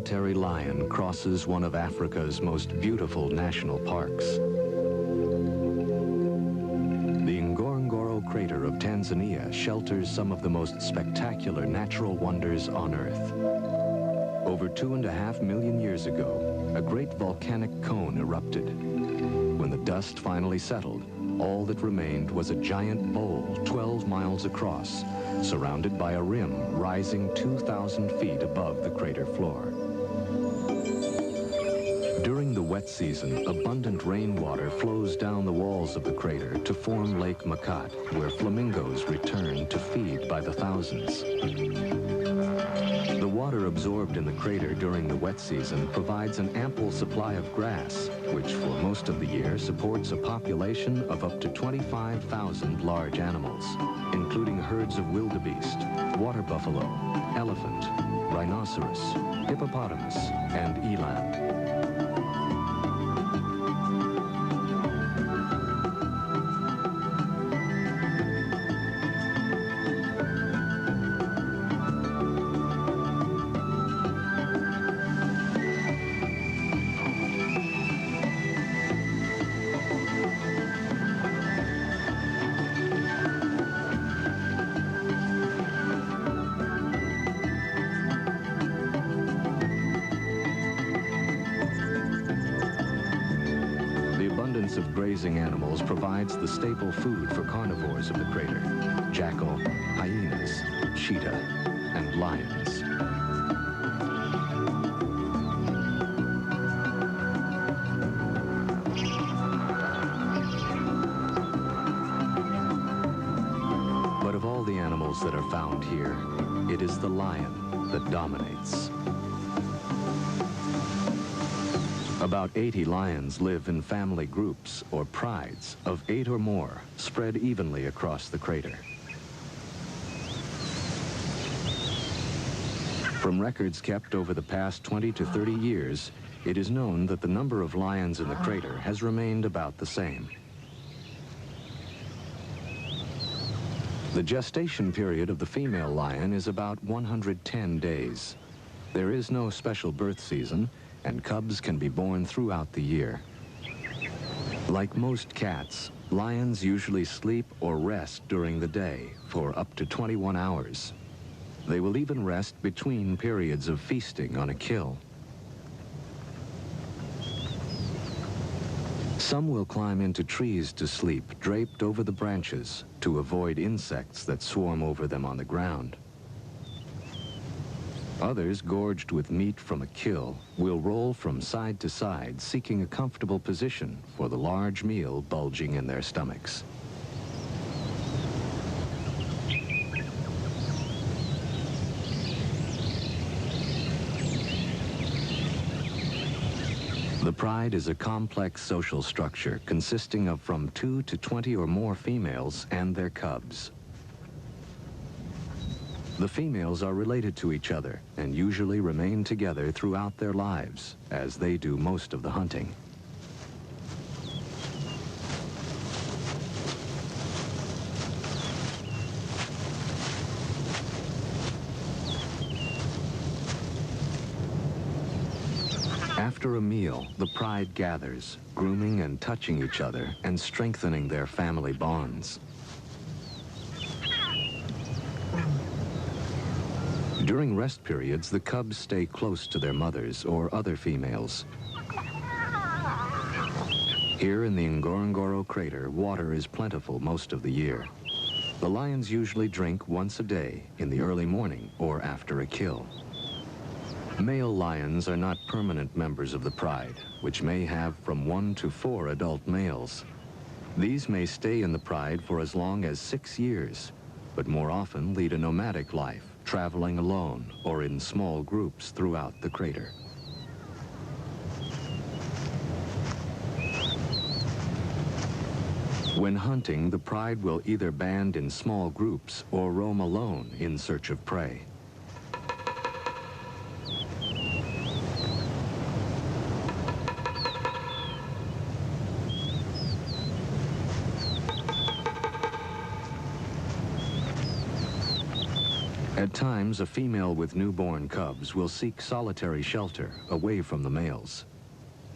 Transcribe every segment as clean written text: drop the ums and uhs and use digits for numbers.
solitary lion crosses one of Africa's most beautiful national parks. The Ngorongoro crater of Tanzania shelters some of the most spectacular natural wonders on Earth. Over 2.5 million years ago, a great volcanic cone erupted. When the dust finally settled, all that remained was a giant bowl 12 miles across, surrounded by a rim rising 2,000 feet above the crater floor. During the wet season, abundant rainwater flows down the walls of the crater to form Lake Makat, where flamingos return to feed by the thousands. The water absorbed in the crater during the wet season provides an ample supply of grass, which for most of the year supports a population of up to 25,000 large animals, including herds of wildebeest, water buffalo, elephant, rhinoceros, hippopotamus, and eland. Of grazing animals provides the staple food for carnivores of the crater: jackal, hyenas, cheetah, and lions. But of all the animals that are found here, it is the lion that dominates. About 80 lions live in family groups, or prides, of 8 or more, spread evenly across the crater. From records kept over the past 20 to 30 years, it is known that the number of lions in the crater has remained about the same. The gestation period of the female lion is about 110 days. There is no special birth season, and cubs can be born throughout the year. Like most cats, lions usually sleep or rest during the day for up to 21 hours. They will even rest between periods of feasting on a kill. Some will climb into trees to sleep, draped over the branches, to avoid insects that swarm over them on the ground. Others, gorged with meat from a kill, will roll from side to side, seeking a comfortable position for the large meal bulging in their stomachs. The pride is a complex social structure consisting of from 2 to 20 or more females and their cubs. The females are related to each other and usually remain together throughout their lives, as they do most of the hunting. After a meal, the pride gathers, grooming and touching each other and strengthening their family bonds. During rest periods, the cubs stay close to their mothers or other females. Here in the Ngorongoro crater, water is plentiful most of the year. The lions usually drink once a day, in the early morning or after a kill. Male lions are not permanent members of the pride, which may have from 1 to 4 adult males. These may stay in the pride for as long as 6 years, but more often lead a nomadic life, traveling alone or in small groups throughout the crater. When hunting, the pride will either band in small groups or roam alone in search of prey. At times, a female with newborn cubs will seek solitary shelter away from the males.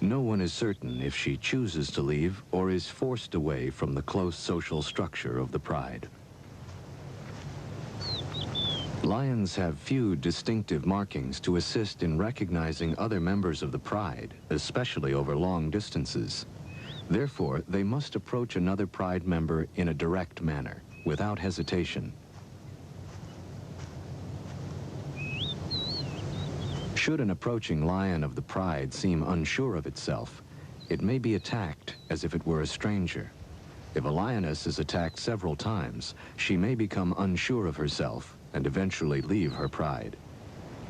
No one is certain if she chooses to leave or is forced away from the close social structure of the pride. Lions have few distinctive markings to assist in recognizing other members of the pride, especially over long distances. Therefore, they must approach another pride member in a direct manner, without hesitation. Should an approaching lion of the pride seem unsure of itself, it may be attacked as if it were a stranger. If a lioness is attacked several times, she may become unsure of herself and eventually leave her pride.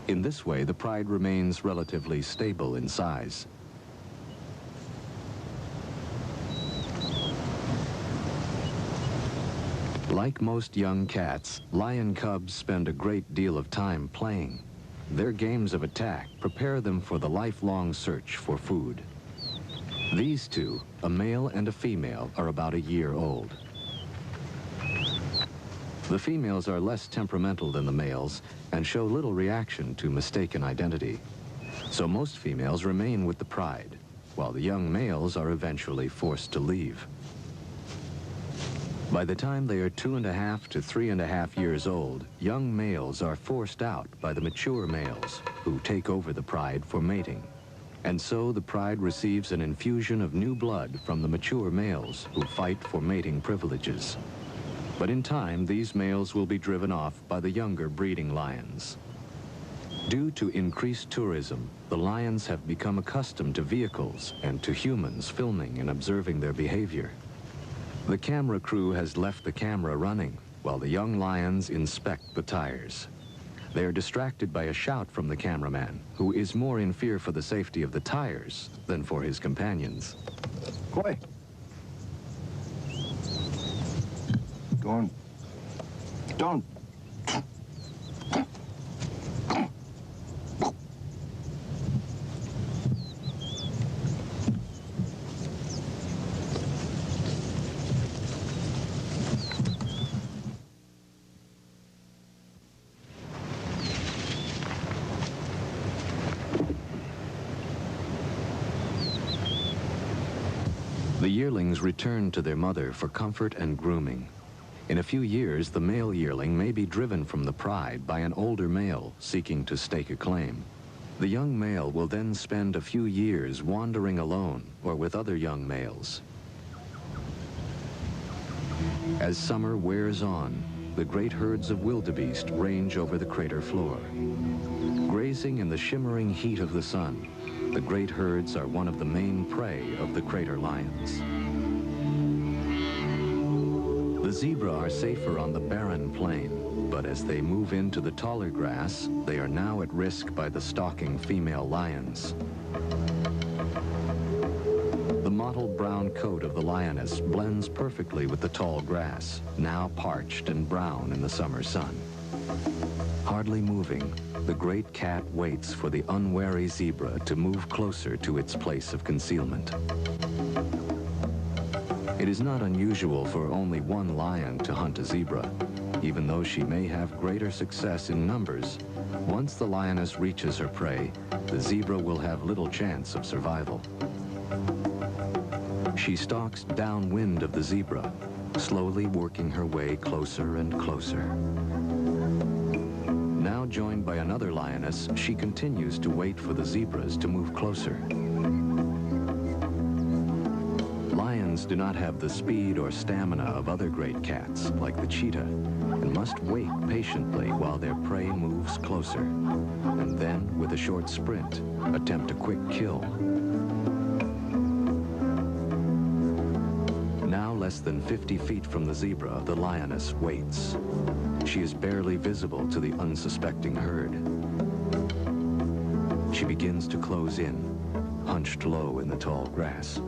In this way, the pride remains relatively stable in size. Like most young cats, lion cubs spend a great deal of time playing. Their games of attack prepare them for the lifelong search for food. These two, a male and a female, are about a year old. The females are less temperamental than the males and show little reaction to mistaken identity. So most females remain with the pride, while the young males are eventually forced to leave. By the time they are 2.5 to 3.5 years old, young males are forced out by the mature males, who take over the pride for mating. And so the pride receives an infusion of new blood from the mature males, who fight for mating privileges. But in time, these males will be driven off by the younger breeding lions. Due to increased tourism, the lions have become accustomed to vehicles and to humans filming and observing their behavior. The camera crew has left the camera running, while the young lions inspect the tires. They are distracted by a shout from the cameraman, who is more in fear for the safety of the tires than for his companions. Koi. Don't. The yearlings return to their mother for comfort and grooming. In a few years, the male yearling may be driven from the pride by an older male seeking to stake a claim. The young male will then spend a few years wandering alone or with other young males. As summer wears on, the great herds of wildebeest range over the crater floor. Grazing in the shimmering heat of the sun, the great herds are one of the main prey of the crater lions. The zebra are safer on the barren plain, but as they move into the taller grass, they are now at risk by the stalking female lions. The mottled brown coat of the lioness blends perfectly with the tall grass, now parched and brown in the summer sun. Hardly moving, the great cat waits for the unwary zebra to move closer to its place of concealment. It is not unusual for only one lion to hunt a zebra. Even though she may have greater success in numbers, once the lioness reaches her prey, the zebra will have little chance of survival. She stalks downwind of the zebra, slowly working her way closer and closer. Now joined by another lioness, she continues to wait for the zebras to move closer. Lions do not have the speed or stamina of other great cats, like the cheetah, and must wait patiently while their prey moves closer, and then, with a short sprint, attempt a quick kill. Now less than 50 feet from the zebra, the lioness waits. She is barely visible to the unsuspecting herd. She begins to close in, hunched low in the tall grass.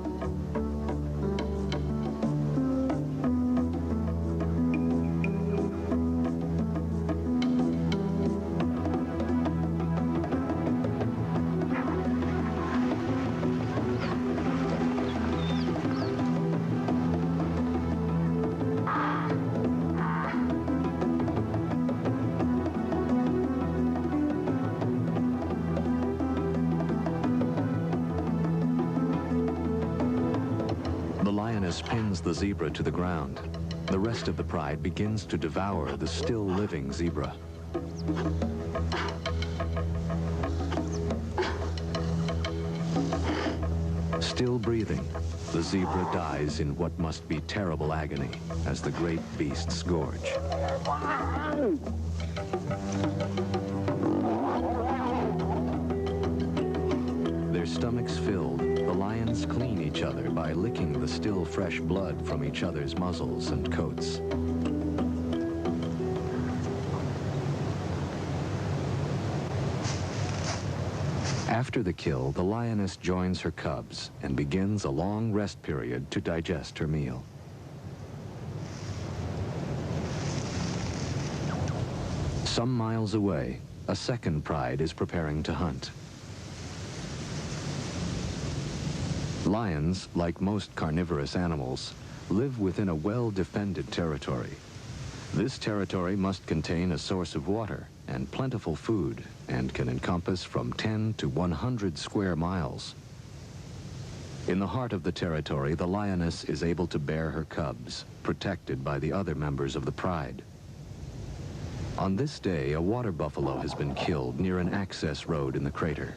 the zebra to the ground. The rest of the pride begins to devour the still living zebra. Still breathing, the zebra dies in what must be terrible agony as the great beasts gorge. Their stomachs filled, the lions clean each other by licking the still fresh blood from each other's muzzles and coats. After the kill, the lioness joins her cubs and begins a long rest period to digest her meal. Some miles away, a second pride is preparing to hunt. Lions, like most carnivorous animals, live within a well-defended territory. This territory must contain a source of water and plentiful food, and can encompass from 10 to 100 square miles. In the heart of the territory, the lioness is able to bear her cubs, protected by the other members of the pride. On this day, a water buffalo has been killed near an access road in the crater.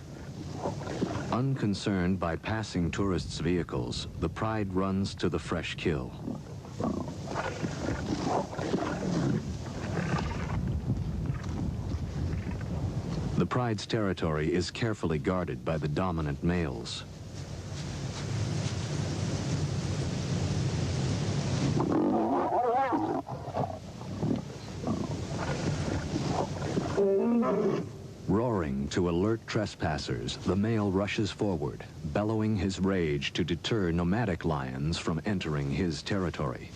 Unconcerned by passing tourists' vehicles, the pride runs to the fresh kill. The pride's territory is carefully guarded by the dominant males. Roaring to alert trespassers, the male rushes forward, bellowing his rage to deter nomadic lions from entering his territory.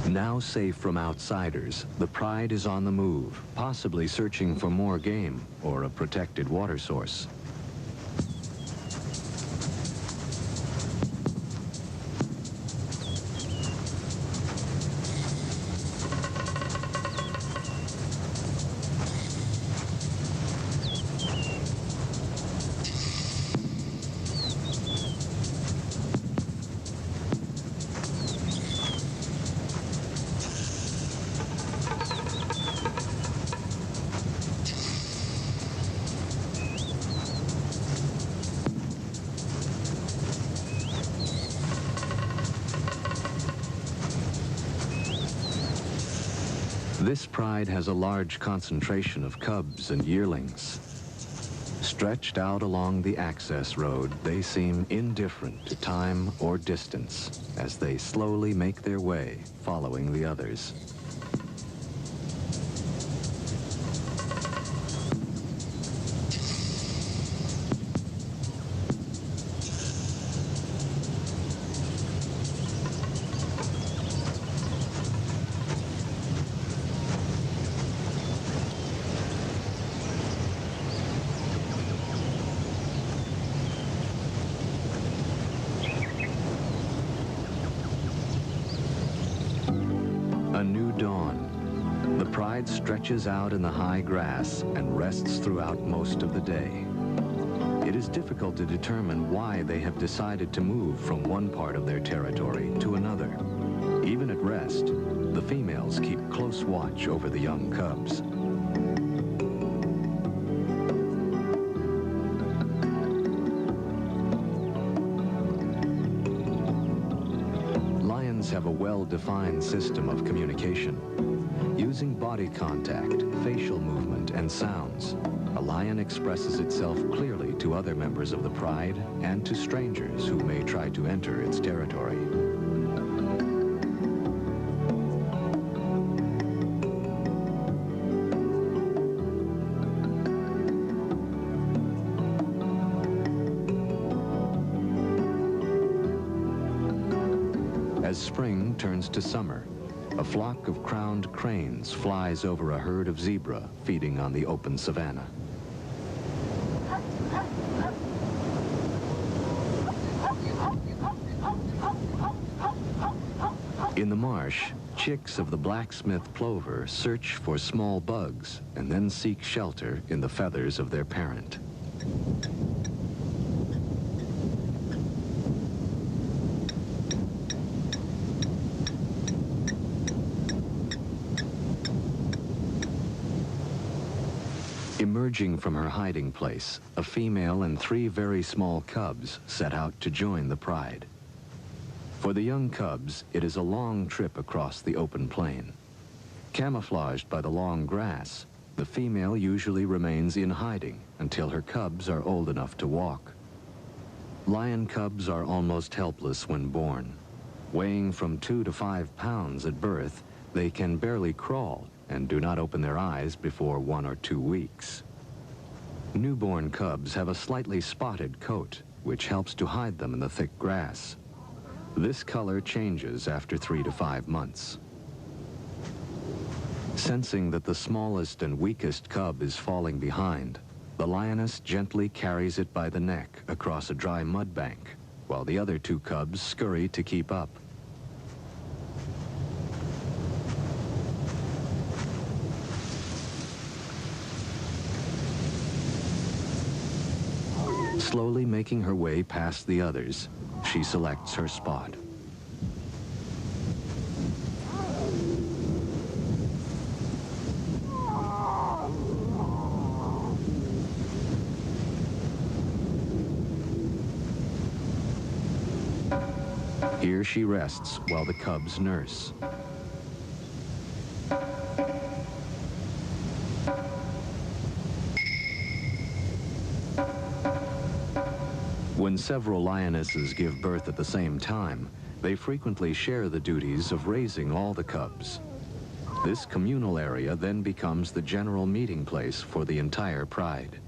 Now safe from outsiders, the pride is on the move, possibly searching for more game or a protected water source. This pride has a large concentration of cubs and yearlings. Stretched out along the access road, they seem indifferent to time or distance as they slowly make their way, following the others. A new dawn. The pride stretches out in the high grass and rests throughout most of the day. It is difficult to determine why they have decided to move from one part of their territory to another. Even at rest, the females keep close watch over the young cubs. Have a well-defined system of communication. Using body contact, facial movement, and sounds, a lion expresses itself clearly to other members of the pride and to strangers who may try to enter its territory. As spring turns to summer, a flock of crowned cranes flies over a herd of zebra feeding on the open savanna. In the marsh, Chicks of the blacksmith plover search for small bugs and then seek shelter in the feathers of their parent. Emerging from her hiding place, a female and 3 very small cubs set out to join the pride. For the young cubs, it is a long trip across the open plain. Camouflaged by the long grass, the female usually remains in hiding until her cubs are old enough to walk. Lion cubs are almost helpless when born. Weighing from 2 to 5 pounds at birth, they can barely crawl and do not open their eyes before 1 or 2 weeks. Newborn cubs have a slightly spotted coat, which helps to hide them in the thick grass. This color changes after 3 to 5 months. Sensing that the smallest and weakest cub is falling behind, the lioness gently carries it by the neck across a dry mud bank, while the other 2 cubs scurry to keep up. Slowly making her way past the others, she selects her spot. Here she rests while the cubs nurse. When several lionesses give birth at the same time, they frequently share the duties of raising all the cubs. This communal area then becomes the general meeting place for the entire pride.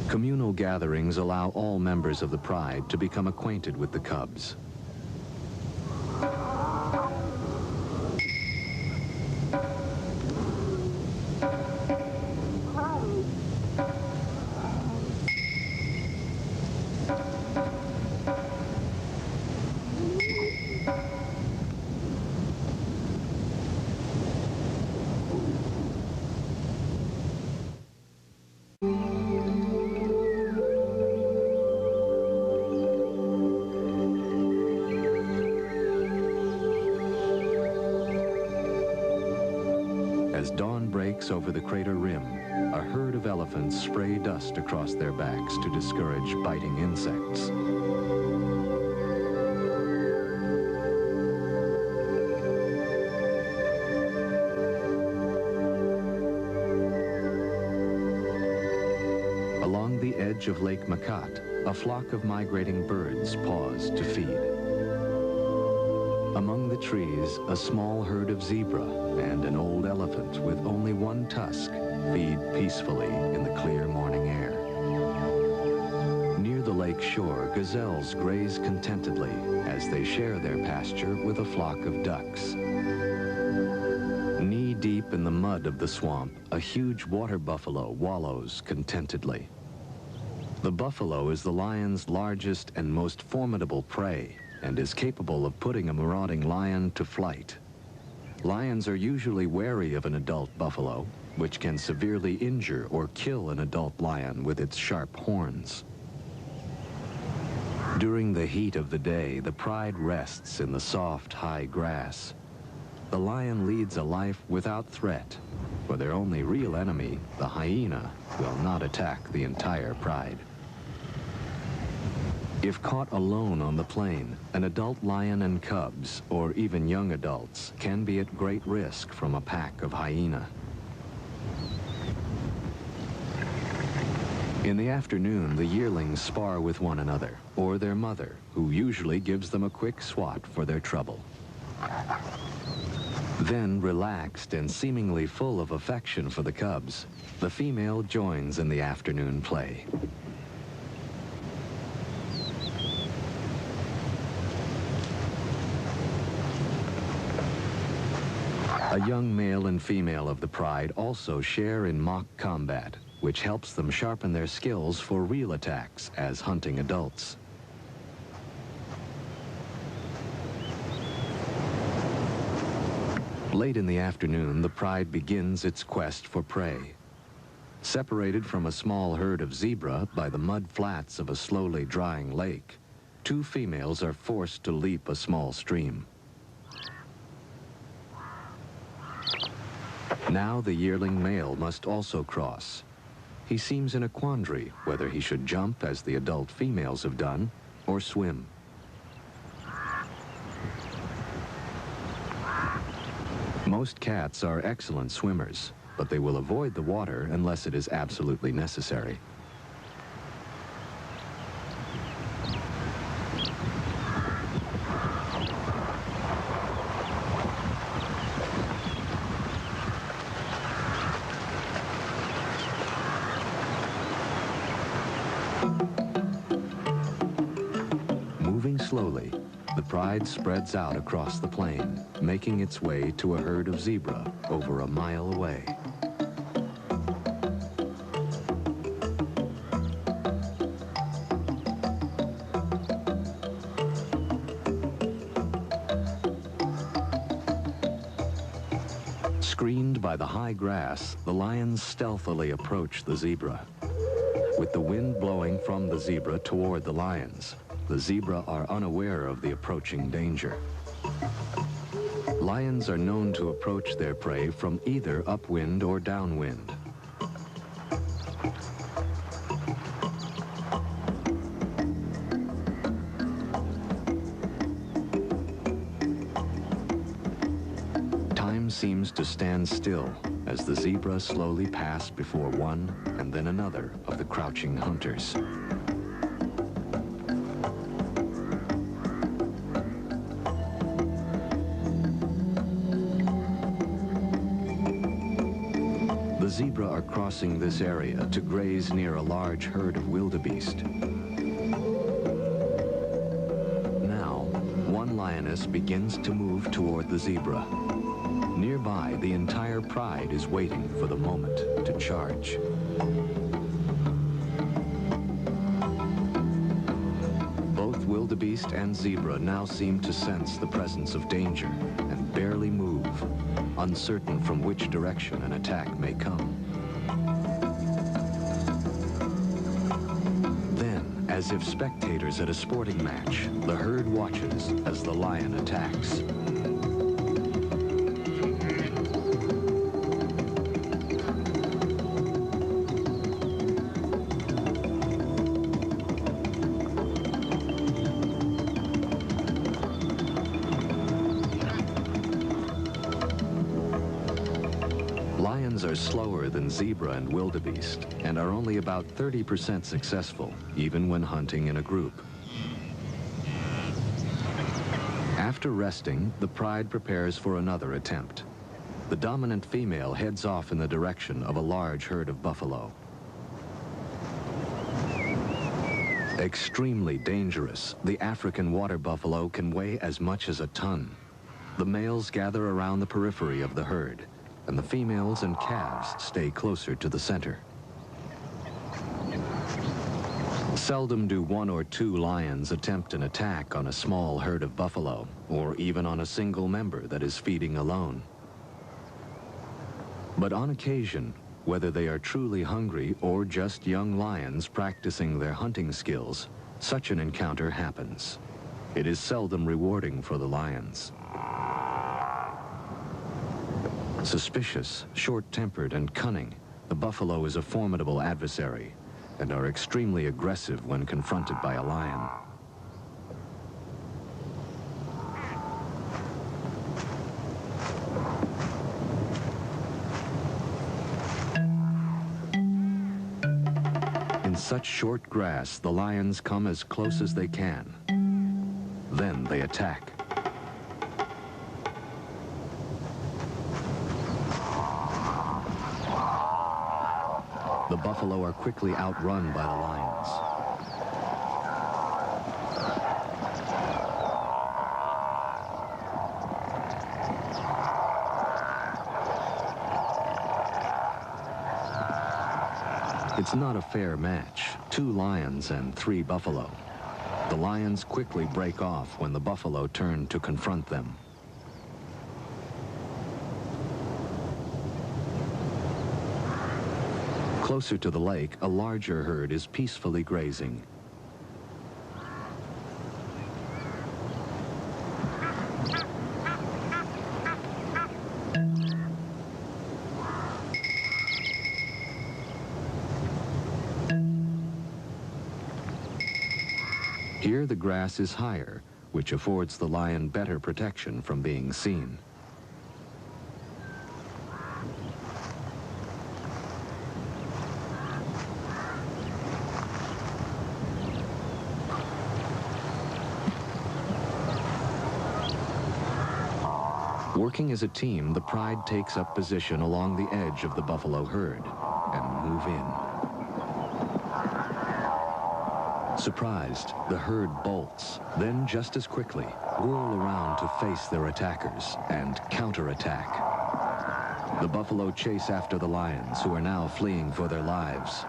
Communal gatherings allow all members of the pride to become acquainted with the cubs. As dawn breaks over the crater rim, a herd of elephants spray dust across their backs to discourage biting insects. Along the edge of Lake Makat, a flock of migrating birds pause to feed. Among the trees, a small herd of zebra and an old elephant with only 1 tusk feed peacefully in the clear morning air. Near the lake shore, gazelles graze contentedly as they share their pasture with a flock of ducks. Knee-deep in the mud of the swamp, a huge water buffalo wallows contentedly. The buffalo is the lion's largest and most formidable prey, and is capable of putting a marauding lion to flight. Lions are usually wary of an adult buffalo, which can severely injure or kill an adult lion with its sharp horns. During the heat of the day, the pride rests in the soft, high grass. The lion leads a life without threat, for their only real enemy, the hyena, will not attack the entire pride. If caught alone on the plain, an adult lion and cubs, or even young adults, can be at great risk from a pack of hyena. In the afternoon, the yearlings spar with one another, or their mother, who usually gives them a quick swat for their trouble. Then, relaxed and seemingly full of affection for the cubs, the female joins in the afternoon play. A young male and female of the pride also share in mock combat, which helps them sharpen their skills for real attacks as hunting adults. Late in the afternoon, the pride begins its quest for prey. Separated from a small herd of zebra by the mud flats of a slowly drying lake, two females are forced to leap a small stream. Now the yearling male must also cross. He seems in a quandary whether he should jump as the adult females have done or swim. Most cats are excellent swimmers, but they will avoid the water unless it is absolutely necessary. Moving slowly, the pride spreads out across the plain, making its way to a herd of zebra over a mile away. Screened by the high grass, the lions stealthily approach the zebra. With the wind blowing from the zebra toward the lions, the zebra are unaware of the approaching danger. Lions are known to approach their prey from either upwind or downwind. Time seems to stand still as the zebra slowly pass before one and then another of the crouching hunters. The zebra are crossing this area to graze near a large herd of wildebeest. Now, one lioness begins to move toward the zebra. Nearby, the entire pride is waiting for the moment to charge. Both wildebeest and zebra now seem to sense the presence of danger and barely move, uncertain from which direction an attack may come. Then, as if spectators at a sporting match, the herd watches as the lion attacks. Lions are slower than zebra and wildebeest and are only about 30% successful, even when hunting in a group. After resting, the pride prepares for another attempt. The dominant female heads off in the direction of a large herd of buffalo. Extremely dangerous, the African water buffalo can weigh as much as a ton. The males gather around the periphery of the herd, and the females and calves stay closer to the center. Seldom do one or two lions attempt an attack on a small herd of buffalo, or even on a single member that is feeding alone. But on occasion, whether they are truly hungry or just young lions practicing their hunting skills, such an encounter happens. It is seldom rewarding for the lions. Suspicious, short-tempered, and cunning, the buffalo is a formidable adversary and are extremely aggressive when confronted by a lion. In such short grass, the lions come as close as they can. Then they attack. The buffalo are quickly outrun by the lions. It's not a fair match. 2 lions and 3 buffalo. The lions quickly break off when the buffalo turn to confront them. Closer to the lake, a larger herd is peacefully grazing. Here the grass is higher, which affords the lion better protection from being seen. Working as a team, the pride takes up position along the edge of the buffalo herd and move in. Surprised, the herd bolts, then just as quickly, whirl around to face their attackers and counterattack. The buffalo chase after the lions, who are now fleeing for their lives.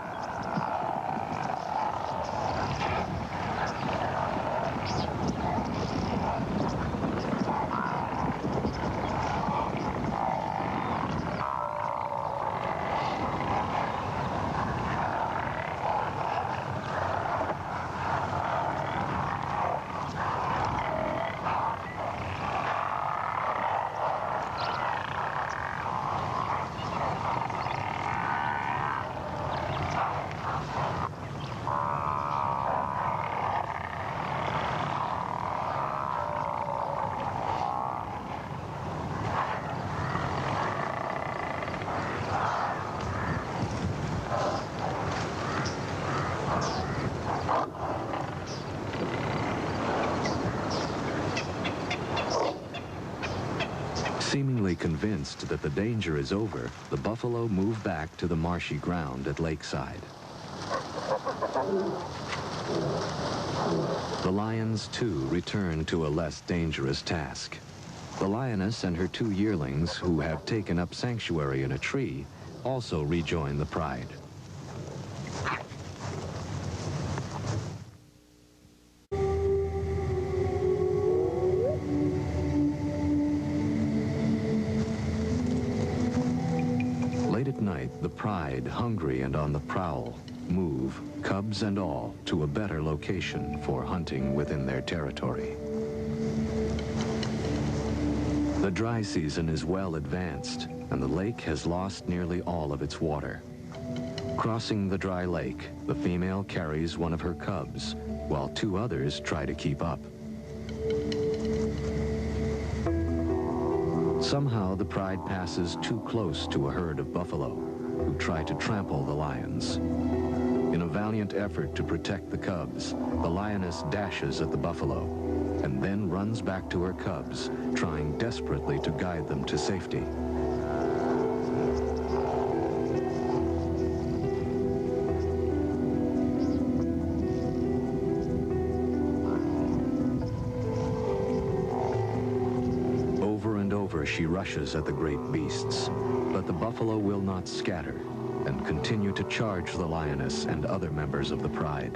Seemingly convinced that the danger is over, the buffalo move back to the marshy ground at lakeside. The lions, too, return to a less dangerous task. The lioness and her 2 yearlings, who have taken up sanctuary in a tree, also rejoin the pride. Late at night, the pride, hungry and on the prowl, move, cubs and all, to a better location for hunting within their territory. The dry season is well advanced, and the lake has lost nearly all of its water. Crossing the dry lake, the female carries one of her cubs, while 2 others try to keep up. Somehow, the pride passes too close to a herd of buffalo, who try to trample the lions. In a valiant effort to protect the cubs, the lioness dashes at the buffalo, and then runs back to her cubs, trying desperately to guide them to safety. She rushes at the great beasts, but the buffalo will not scatter and continue to charge the lioness and other members of the pride.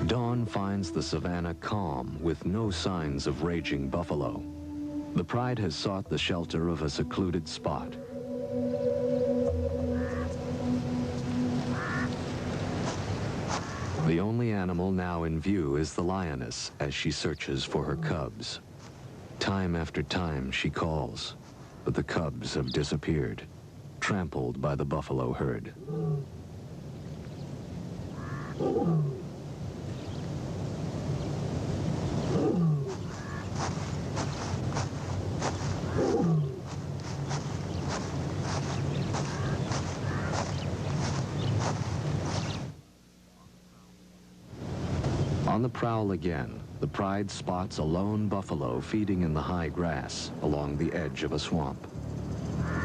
Dawn finds the savanna calm with no signs of raging buffalo. The pride has sought the shelter of a secluded spot. The only animal now in view is the lioness as she searches for her cubs. Time after time she calls, but the cubs have disappeared, trampled by the buffalo herd. On the prowl again, the pride spots a lone buffalo feeding in the high grass along the edge of a swamp.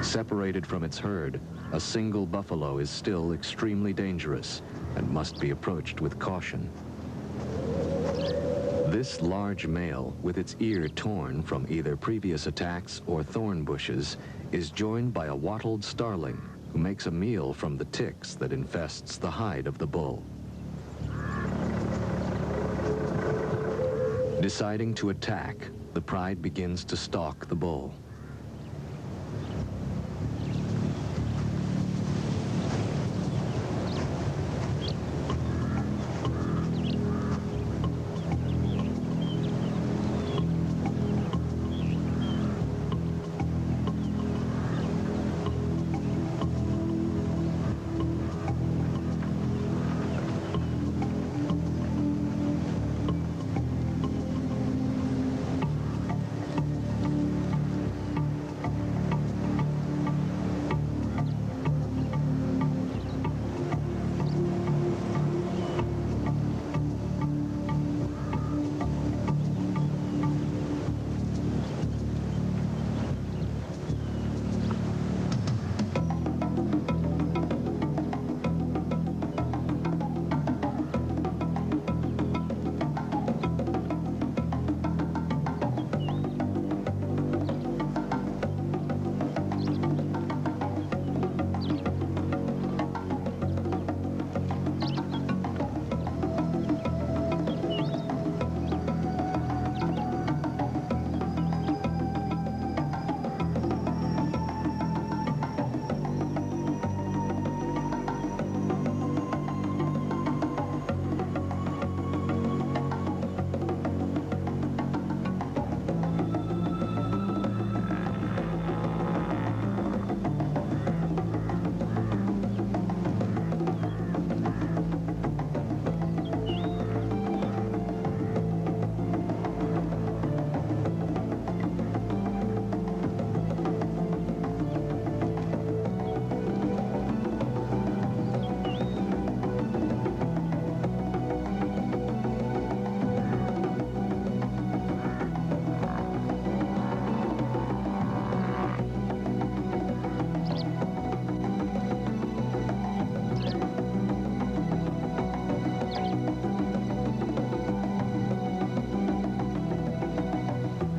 Separated from its herd, a single buffalo is still extremely dangerous and must be approached with caution. This large male, with its ear torn from either previous attacks or thorn bushes, is joined by a wattled starling who makes a meal from the ticks that infests the hide of the bull. Deciding to attack, the pride begins to stalk the bull.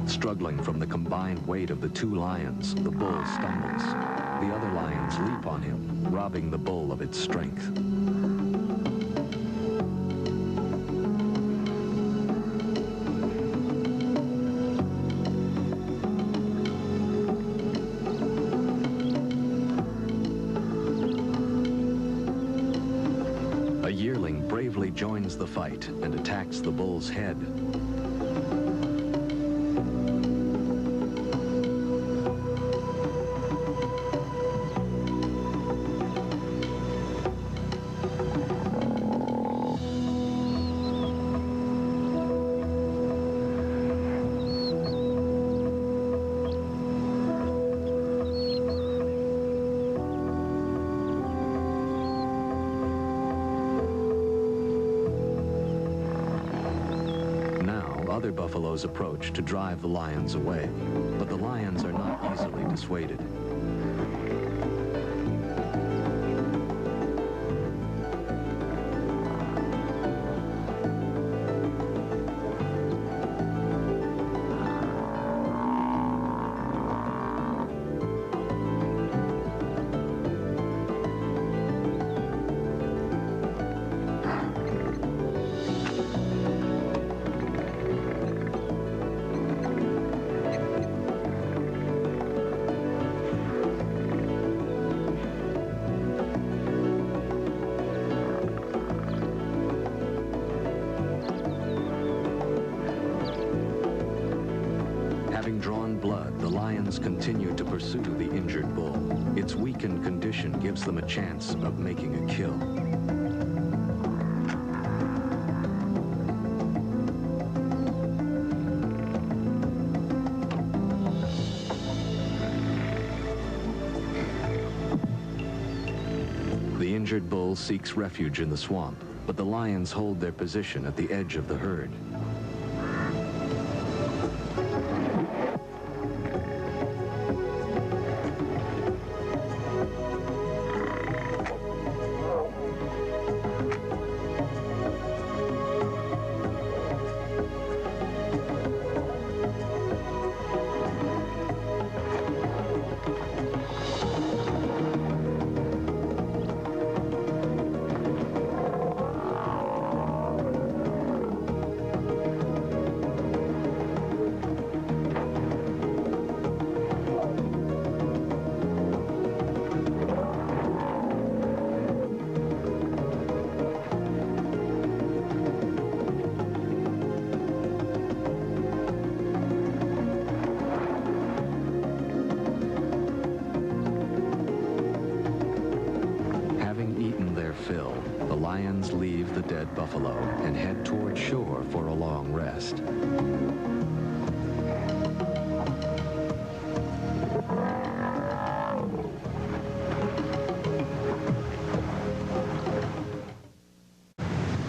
Struggling from the combined weight of the two lions, the bull stumbles. The other lions leap on him, robbing the bull of its strength. A yearling bravely joins the fight and attacks the bull's head. Other buffaloes approach to drive the lions away, but the lions are not easily dissuaded. Having drawn blood, the lions continue to pursue the injured bull. Its weakened condition gives them a chance of making a kill. The injured bull seeks refuge in the swamp, but the lions hold their position at the edge of the herd. fill, the lions leave the dead buffalo and head toward shore for a long rest.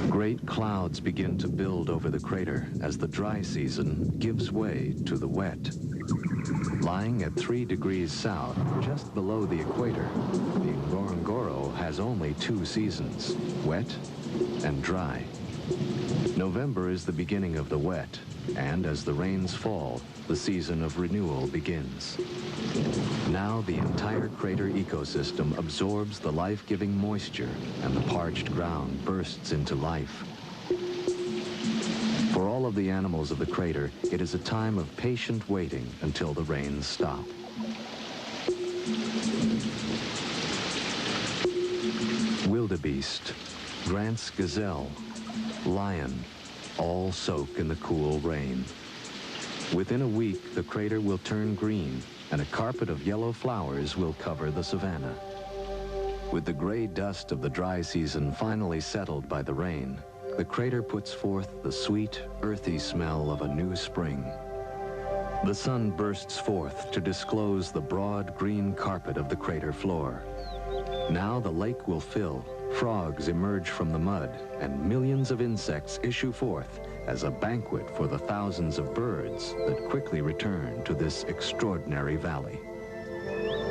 Great clouds begin to build over the crater as the dry season gives way to the wet. Lying at 3 degrees south, just below the equator, the Ngorongoro has only 2 seasons, wet and dry. November is the beginning of the wet, and as the rains fall, the season of renewal begins. Now the entire crater ecosystem absorbs the life-giving moisture, and the parched ground bursts into life. For all of the animals of the crater, it is a time of patient waiting until the rains stop. Wildebeest, Grant's gazelle, lion, all soak in the cool rain. Within a week, the crater will turn green, and a carpet of yellow flowers will cover the savanna. With the gray dust of the dry season finally settled by the rain, the crater puts forth the sweet, earthy smell of a new spring. The sun bursts forth to disclose the broad green carpet of the crater floor. Now the lake will fill, frogs emerge from the mud, and millions of insects issue forth as a banquet for the thousands of birds that quickly return to this extraordinary valley.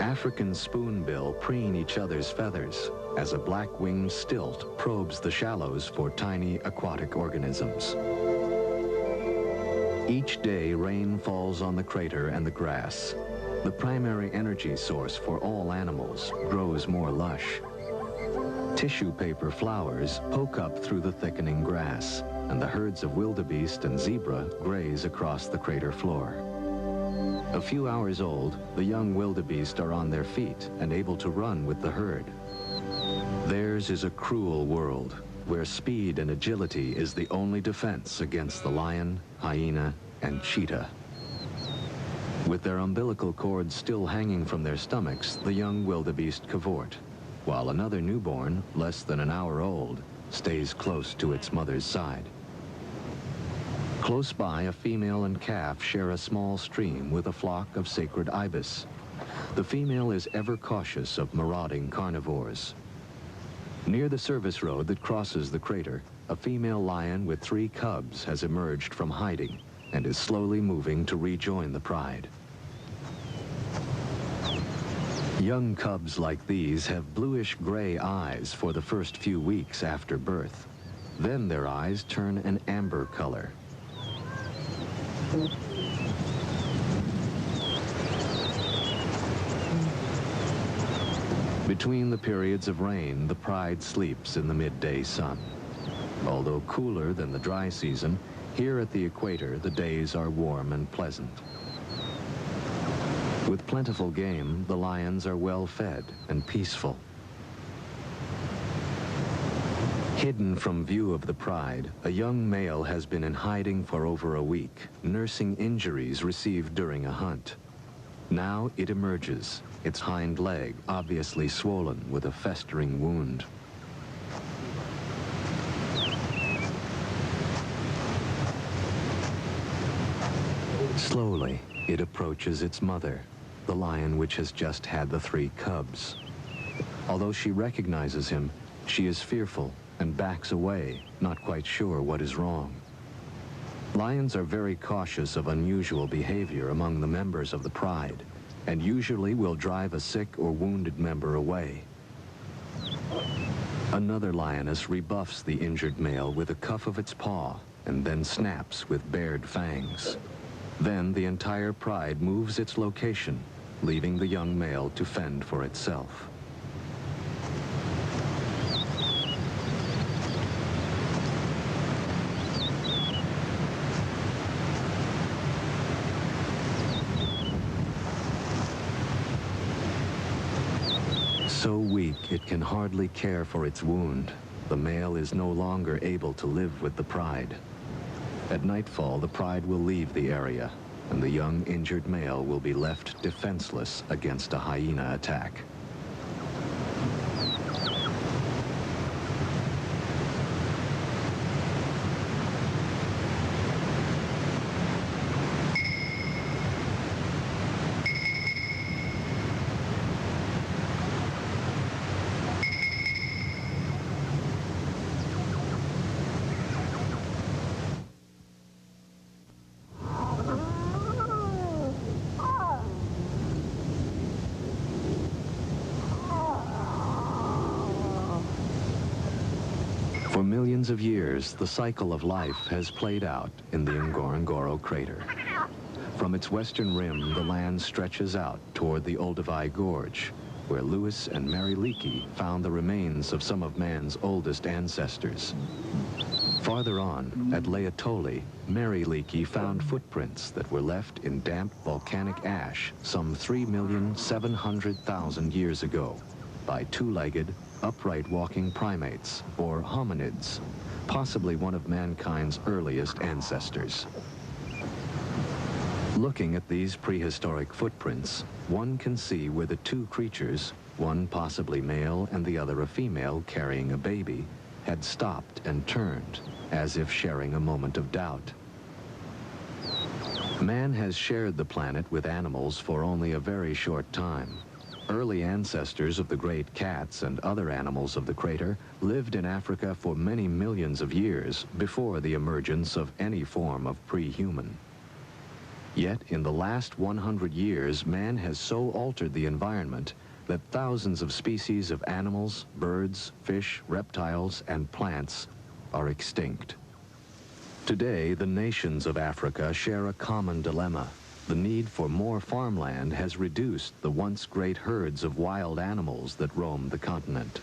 African spoonbill preen each other's feathers as a black-winged stilt probes the shallows for tiny aquatic organisms. Each day, rain falls on the crater and the grass. The primary energy source for all animals grows more lush. Tissue paper flowers poke up through the thickening grass, and the herds of wildebeest and zebra graze across the crater floor. A few hours old, the young wildebeest are on their feet and able to run with the herd. Theirs is a cruel world, where speed and agility is the only defense against the lion, hyena, and cheetah. With their umbilical cords still hanging from their stomachs, the young wildebeest cavort, while another newborn, less than an hour old, stays close to its mother's side. Close by, a female and calf share a small stream with a flock of sacred ibis. The female is ever cautious of marauding carnivores. Near the service road that crosses the crater, a female lion with 3 cubs has emerged from hiding and is slowly moving to rejoin the pride. Young cubs like these have bluish-gray eyes for the first few weeks after birth. Then their eyes turn an amber color. Between the periods of rain, the pride sleeps in the midday sun. Although cooler than the dry season, here at the equator, the days are warm and pleasant. With plentiful game, the lions are well fed and peaceful. Hidden from view of the pride, a young male has been in hiding for over a week, nursing injuries received during a hunt. Now it emerges, its hind leg obviously swollen with a festering wound. Slowly, it approaches its mother, the lion which has just had the 3 cubs. Although she recognizes him, she is fearful and backs away, not quite sure what is wrong. Lions are very cautious of unusual behavior among the members of the pride, and usually will drive a sick or wounded member away. Another lioness rebuffs the injured male with a cuff of its paw, and then snaps with bared fangs. Then the entire pride moves its location, leaving the young male to fend for itself. So weak it can hardly care for its wound, the male is no longer able to live with the pride. At nightfall, the pride will leave the area, and the young injured male will be left defenseless against a hyena attack. For millions of years, the cycle of life has played out in the Ngorongoro crater. From its western rim, the land stretches out toward the Olduvai Gorge, where Lewis and Mary Leakey found the remains of some of man's oldest ancestors. Farther on, at Laetoli, Mary Leakey found footprints that were left in damp volcanic ash some 3,700,000 years ago by two-legged, upright walking primates, or hominids, possibly one of mankind's earliest ancestors. Looking at these prehistoric footprints, one can see where the two creatures, one possibly male and the other a female carrying a baby, had stopped and turned, as if sharing a moment of doubt. Man has shared the planet with animals for only a very short time. Early ancestors of the great cats and other animals of the crater lived in Africa for many millions of years before the emergence of any form of pre-human. Yet, in the last 100 years, man has so altered the environment that thousands of species of animals, birds, fish, reptiles, and plants are extinct. Today, the nations of Africa share a common dilemma. The need for more farmland has reduced the once great herds of wild animals that roam the continent.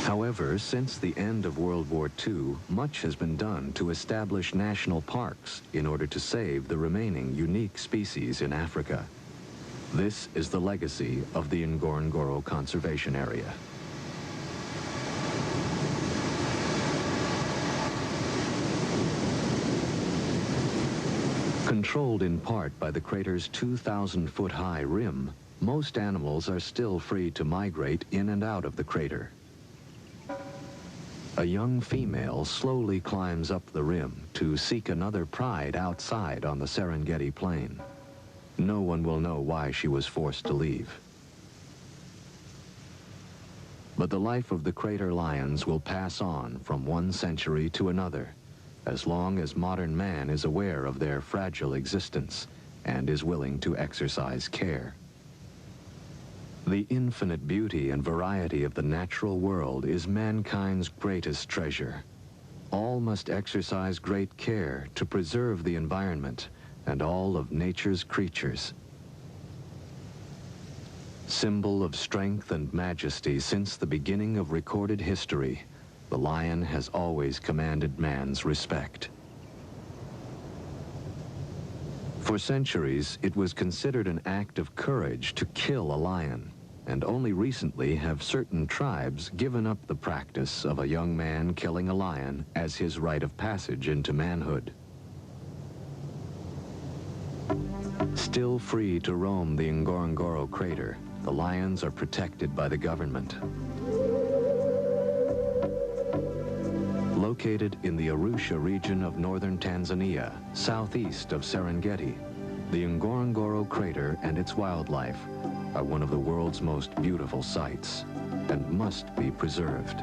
However, since the end of World War II, much has been done to establish national parks in order to save the remaining unique species in Africa. This is the legacy of the Ngorongoro Conservation Area. Controlled in part by the crater's 2,000-foot-high rim, most animals are still free to migrate in and out of the crater. A young female slowly climbs up the rim to seek another pride outside on the Serengeti plain. No one will know why she was forced to leave. But the life of the crater lions will pass on from one century to another, as long as modern man is aware of their fragile existence and is willing to exercise care. The infinite beauty and variety of the natural world is mankind's greatest treasure. All must exercise great care to preserve the environment and all of nature's creatures. Symbol of strength and majesty since the beginning of recorded history, the lion has always commanded man's respect. For centuries, it was considered an act of courage to kill a lion, and only recently have certain tribes given up the practice of a young man killing a lion as his rite of passage into manhood. Still free to roam the Ngorongoro crater, the lions are protected by the government. Located in the Arusha region of northern Tanzania, southeast of Serengeti, the Ngorongoro crater and its wildlife are one of the world's most beautiful sights and must be preserved.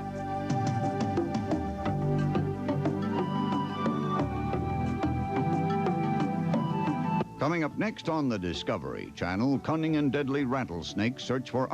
Coming up next on the Discovery Channel, cunning and deadly rattlesnakes search for